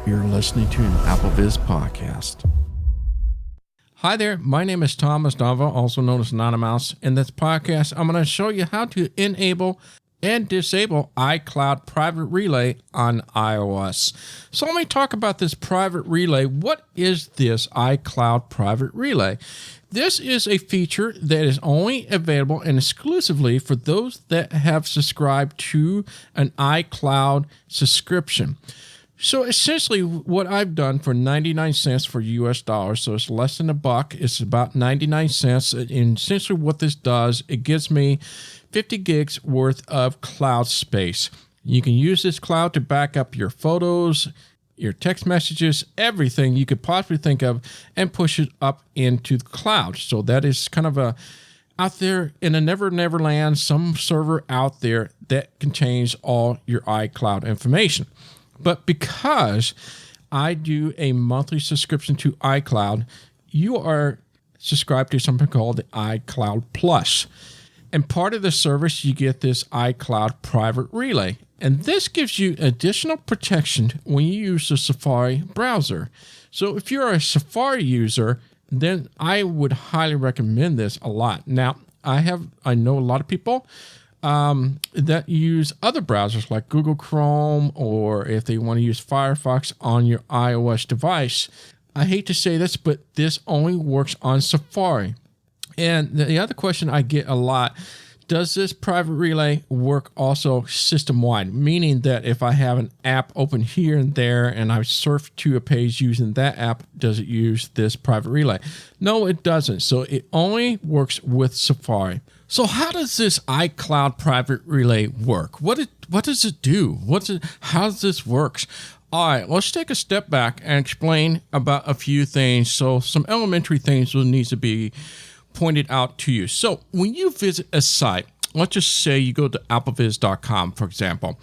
You're listening to an AppleVis podcast. Hi there, my name is Thomas Domville, also known as Anonymous. In this podcast, I'm going to show you how to enable and disable iCloud Private Relay on iOS. So let me talk about this private relay. What is this iCloud Private Relay? This is a feature that is only available and exclusively for those that have subscribed to an iCloud subscription. So essentially what I've done for 99 cents for US dollars, so it's less than $1, it's about 99 cents. And essentially what this does, it gives me 50 gigs worth of cloud space. You can use this cloud to back up your photos, your text messages, everything you could possibly think of, and push it up into the cloud. So that is kind of out there in a never land, some server out there that contains all your iCloud information. But because I do a monthly subscription to iCloud, you are subscribed to something called the iCloud Plus. And part of the service, you get this iCloud Private Relay. And this gives you additional protection when you use the Safari browser. So if you're a Safari user, then I would highly recommend this a lot. Now, I know a lot of people that use other browsers like Google Chrome, or if they want to use Firefox on your iOS device. I hate to say this, but this only works on Safari. And the other question I get a lot, does this private relay work also system-wide? Meaning that if I have an app open here and there and I surf to a page using that app, does it use this private relay? No, it doesn't. So it only works with Safari. So how does this iCloud Private Relay work? What does it do? How does this work? All right, let's take a step back and explain about a few things. So some elementary things will need to be pointed out to you. So when you visit a site, let's just say you go to applevis.com, for example.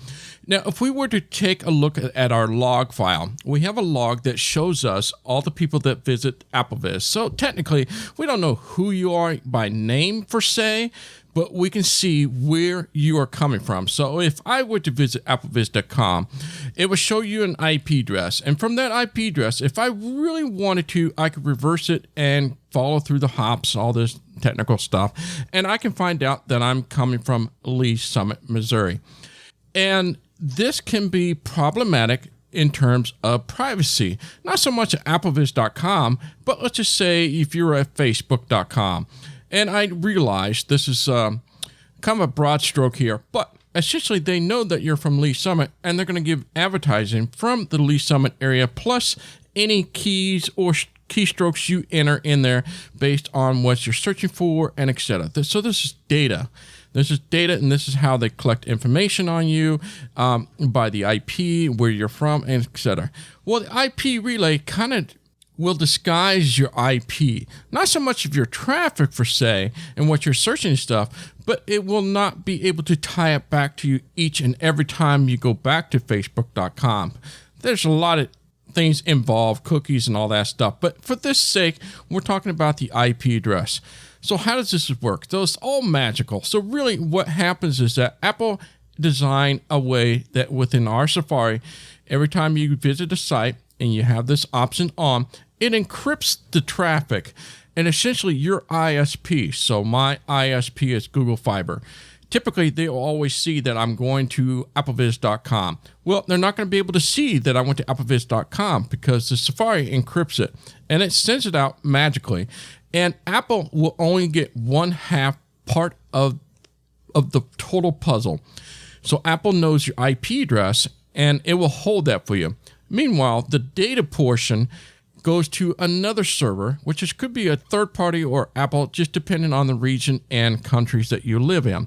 Now, if we were to take a look at our log file, we have a log that shows us all the people that visit AppleVis. So technically, we don't know who you are by name per se, but we can see where you are coming from. So if I were to visit applevis.com, it would show you an IP address. And from that IP address, if I really wanted to, I could reverse it and follow through the hops, all this technical stuff. And I can find out that I'm coming from Lee Summit, Missouri. And this can be problematic in terms of privacy. Not so much at applevis.com, but let's just say if you're at facebook.com. And I realize this is kind of a broad stroke here, but essentially they know that you're from Lee Summit, and they're going to give advertising from the Lee Summit area, plus any keys or keystrokes you enter in there based on what you're searching for, and etc. So this is data. This is data, and this is how they collect information on you by the IP, where you're from, and etc. Well, the IP relay kind of will disguise your IP. Not so much of your traffic, per se, and what you're searching and stuff, but it will not be able to tie it back to you each and every time you go back to facebook.com. There's a lot of things involved, cookies and all that stuff. But for this sake, we're talking about the IP address. So how does this work? So it's all magical. So really what happens is that Apple designed a way that within our Safari, every time you visit a site and you have this option on, it encrypts the traffic and essentially your ISP. So my ISP is Google Fiber. Typically, they'll always see that I'm going to applevis.com. Well, they're not going to be able to see that I went to applevis.com because the Safari encrypts it and it sends it out magically. And Apple will only get 1/2 part of the total puzzle. So Apple knows your IP address and it will hold that for you. Meanwhile, the data portion goes to another server, which could be a third party or Apple, just depending on the region and countries that you live in.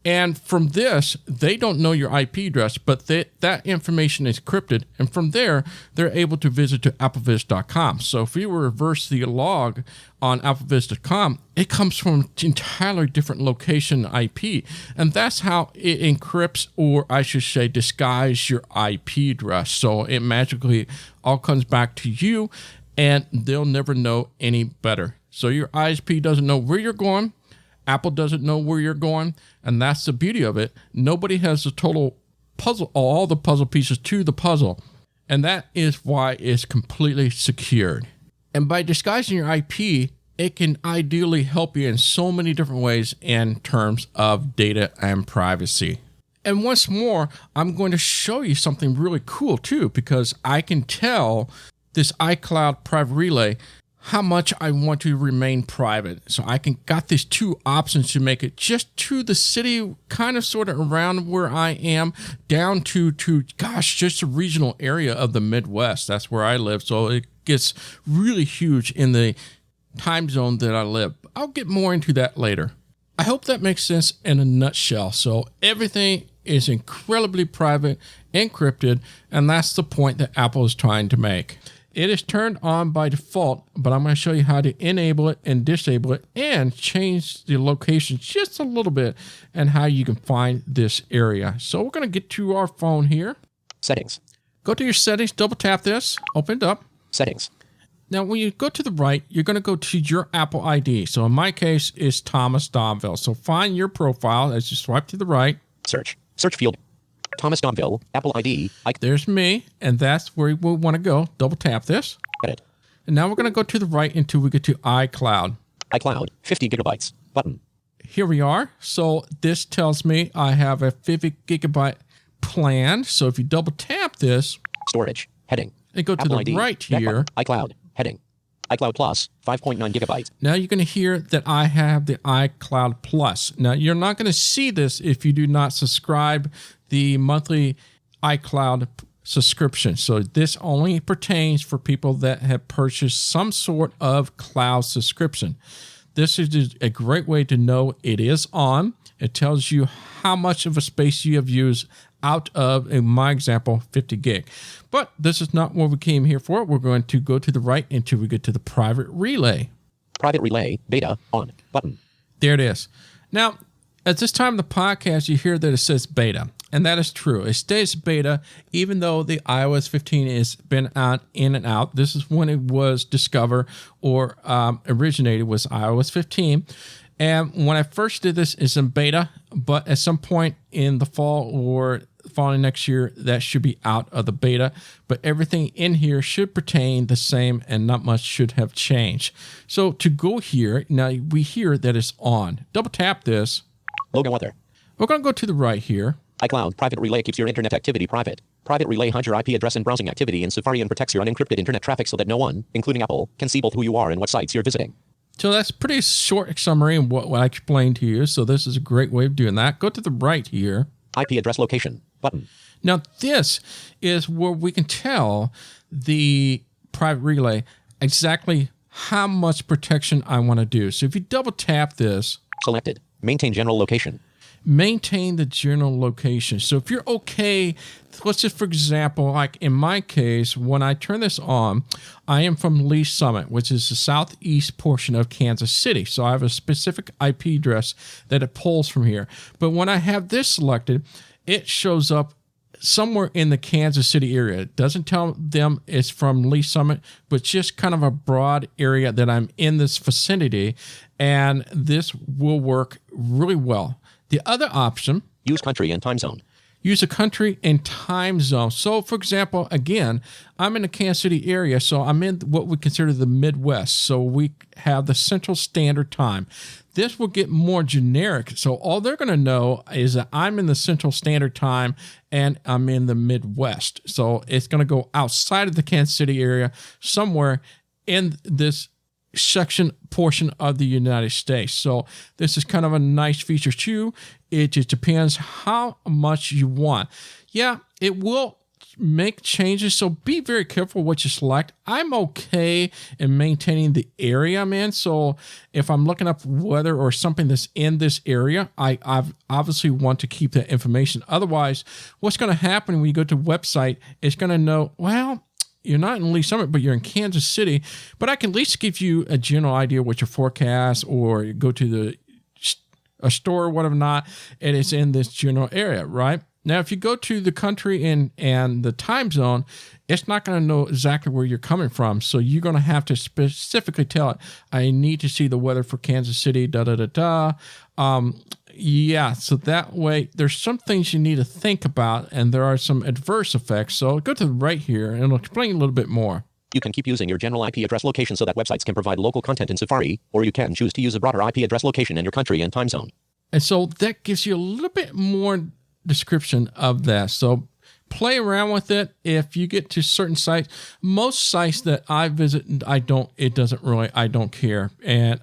And from this, they don't know your IP address, but that information is encrypted. And from there, they're able to visit to applevis.com. So if you reverse the log on applevis.com, it comes from an entirely different location IP. And that's how it encrypts, or I should say, disguise your IP address. So it magically all comes back to you, and they'll never know any better. So your ISP doesn't know where you're going. Apple doesn't know where you're going, and that's the beauty of it. Nobody has the total puzzle, all the puzzle pieces to the puzzle. And that is why it's completely secured. And by disguising your IP, it can ideally help you in so many different ways in terms of data and privacy. And once more, I'm going to show you something really cool too, because I can tell this iCloud private relay how much I want to remain private. So I got these two options to make it just to the city, kind of sort of around where I am, down to just a regional area of the Midwest. That's where I live. So it gets really huge in the time zone that I live. I'll get more into that later. I hope that makes sense in a nutshell. So everything is incredibly private, encrypted, and that's the point that Apple is trying to make. It is turned on by default, but I'm going to show you how to enable it and disable it and change the location just a little bit and how you can find this area. So we're going to get to our phone here. Settings. Go to your settings, double tap this, open it up. Settings. Now, when you go to the right, you're going to go to your Apple ID. So in my case, it's Thomas Domville. So find your profile as you swipe to the right. Search. Search field. Thomas Domville, Apple ID. There's me, and that's where we want to go. Double tap this. Edit. And now we're going to go to the right until we get to iCloud. iCloud, 50 gigabytes. Button. Here we are. So this tells me I have a 50 gigabyte plan. So if you double tap this. Storage. Heading. And go to Apple the ID, right here. iCloud. Heading. iCloud Plus, 5.9 gigabytes. Now you're going to hear that I have the iCloud Plus. Now you're not going to see this if you do not subscribe the monthly iCloud subscription. So this only pertains for people that have purchased some sort of cloud subscription. This is a great way to know it is on. It tells you how much of a space you have used out of, in my example, 50 gig. But this is not what we came here for. We're going to go to the right until we get to the private relay. Private relay, beta, on, button. There it is. Now, at this time of the podcast, you hear that it says beta. And that is true. It stays beta, even though the iOS 15 has been out in and out. This is when it was discovered or originated was iOS 15. And when I first did this, it's in beta, but at some point in the fall or following next year, that should be out of the beta. But everything in here should pertain the same and not much should have changed. So to go here, now we hear that it's on. Double tap this. Logo other. We're going to go to the right here. iCloud Private Relay keeps your internet activity private. Private Relay hides your IP address and browsing activity in Safari and protects your unencrypted internet traffic so that no one, including Apple, can see both who you are and what sites you're visiting. So that's a pretty short summary of what I explained to you. So this is a great way of doing that. Go to the right here. IP address location, button. Now this is where we can tell the private relay exactly how much protection I want to do. So if you double tap this. Selected. Maintain general location. Maintain the general location. So if you're okay, let's just, for example, like in my case, when I turn this on, I am from Lee Summit, which is the southeast portion of Kansas City. So I have a specific IP address that it pulls from here. But when I have this selected, it shows up somewhere in the Kansas City area. It doesn't tell them it's from Lee Summit, but just kind of a broad area that I'm in this vicinity. And this will work really well. The other option, use country and time zone. Use a country and time zone. So, for example, again, I'm in the Kansas City area, so I'm in what we consider the Midwest. So we have the Central Standard Time. This will get more generic. So all they're going to know is that I'm in the Central Standard Time and I'm in the Midwest. So it's going to go outside of the Kansas City area, somewhere in this portion of the United States. So this is kind of a nice feature too. It just depends how much you want. Yeah, it will make changes, so be very careful what you select. I'm okay in maintaining the area I'm in, so if I'm looking up weather or something that's in this area, I obviously want to keep that information. Otherwise, what's going to happen when you go to a website, it's going to know, well, you're not in Lee Summit, but you're in Kansas City. But I can at least give you a general idea what your forecast, or go to a store or whatever not, and it's in this general area, right? Now, if you go to the country and the time zone, it's not going to know exactly where you're coming from. So you're going to have to specifically tell it, I need to see the weather for Kansas City, Yeah, so that way there's some things you need to think about, and there are some adverse effects. So go to the right here, and it'll explain a little bit more. You can keep using your general IP address location so that websites can provide local content in Safari, or you can choose to use a broader IP address location in your country and time zone. And so that gives you a little bit more description of that. So play around with it. If you get to certain sites, most sites that I visit, I don't care. And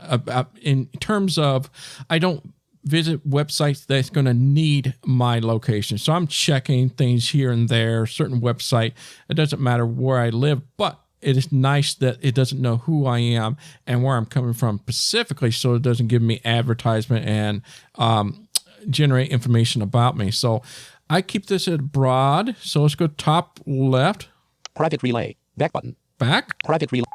in terms of, I don't visit websites that's going to need my location. So I'm checking things here and there, certain website. It doesn't matter where I live, but it is nice that it doesn't know who I am and where I'm coming from specifically, so it doesn't give me advertisement and generate information about me. So I keep this at broad. So let's go top left. Private relay. Back button. Back. Private relay.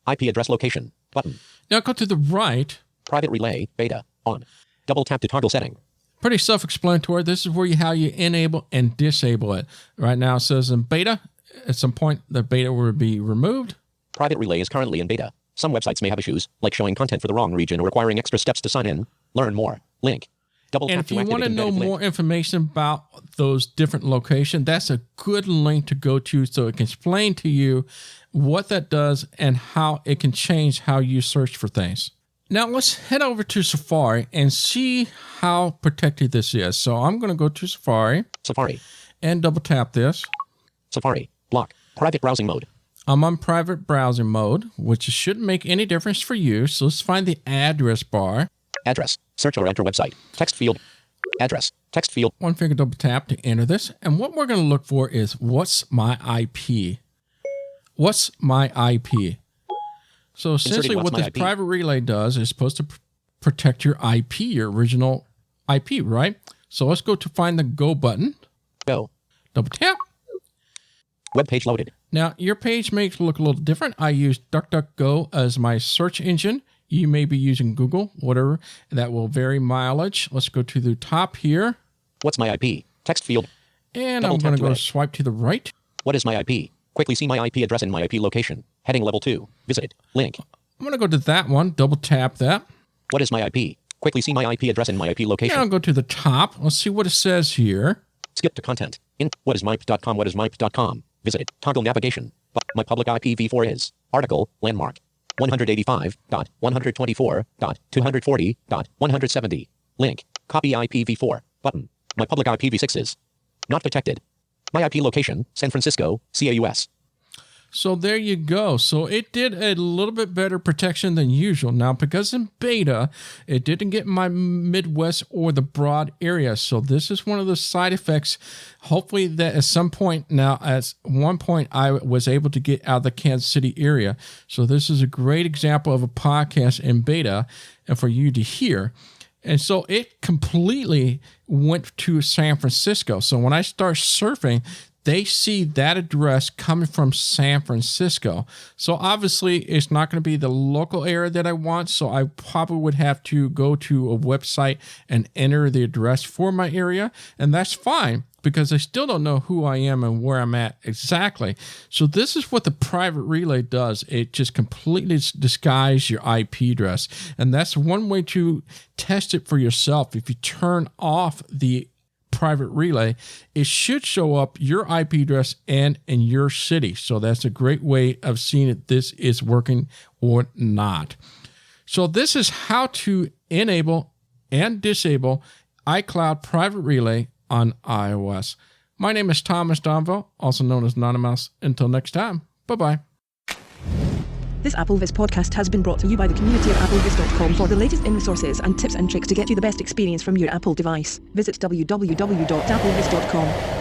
IP address location. Button. Now go to the right. Private relay. Beta. On. Double tap to toggle setting. Pretty self-explanatory. This is where how you enable and disable it. Right now it says in beta. At some point, the beta will be removed. Private relay is currently in beta. Some websites may have issues, like showing content for the wrong region or requiring extra steps to sign in. Learn more. Link. Double and tap if you to want to activate know embedded more link. information about those different locations, that's a good link to go to so it can explain to you what that does and how it can change how you search for things. Now let's head over to Safari and see how protected this is. So I'm going to go to Safari. Safari. And double tap this. Safari. Block. Private browsing mode. I'm on private browsing mode, which shouldn't make any difference for you. So let's find the address bar. Address. Search or enter website. Text field. Address. Text field. One finger double tap to enter this. And what we're going to look for is what's my IP? What's my IP? So essentially what this private relay does is supposed to protect your IP, your original IP, right? So let's go to find the go button. Go. Double tap. Web page loaded. Now, your page may look a little different. I use DuckDuckGo as my search engine. You may be using Google, whatever. That will vary mileage. Let's go to the top here. What's my IP? Text field. And I'm going to go swipe to the right. What is my IP? Quickly see my IP address in my IP location. Heading level 2. Visited. Link. I'm going to go to that one. Double tap that. What is my IP? Quickly see my IP address in my IP location. Now I'll go to the top. Let's see what it says here. Skip to content. In whatismyp.com. Whatismyp.com. Visited. Toggle navigation. My public IPv4 is. Article. Landmark. 185.124.240.170. Link. Copy IPv4. Button. My public IPv6 is. Not detected. My IP location. San Francisco. CAUS. So there you go. So it did a little bit better protection than usual. Now, because in beta, it didn't get my Midwest or the broad area. So this is one of the side effects. Hopefully that at some point now, at one point, I was able to get out of the Kansas City area. So this is a great example of a podcast in beta and for you to hear. And so it completely went to San Francisco. So when I start surfing, they see that address coming from San Francisco. So obviously it's not going to be the local area that I want. So I probably would have to go to a website and enter the address for my area. And that's fine because I still don't know who I am and where I'm at exactly. So this is what the private relay does. It just completely disguises your IP address. And that's one way to test it for yourself. If you turn off the private relay, it should show up your IP address and in your city. So that's a great way of seeing if this is working or not. So this is how to enable and disable iCloud private relay on iOS. My name is Thomas Domville, also known as Anonymous. Until next time, bye-bye. This AppleVis podcast has been brought to you by the community of applevis.com. For the latest in resources and tips and tricks to get you the best experience from your Apple device, visit www.applevis.com.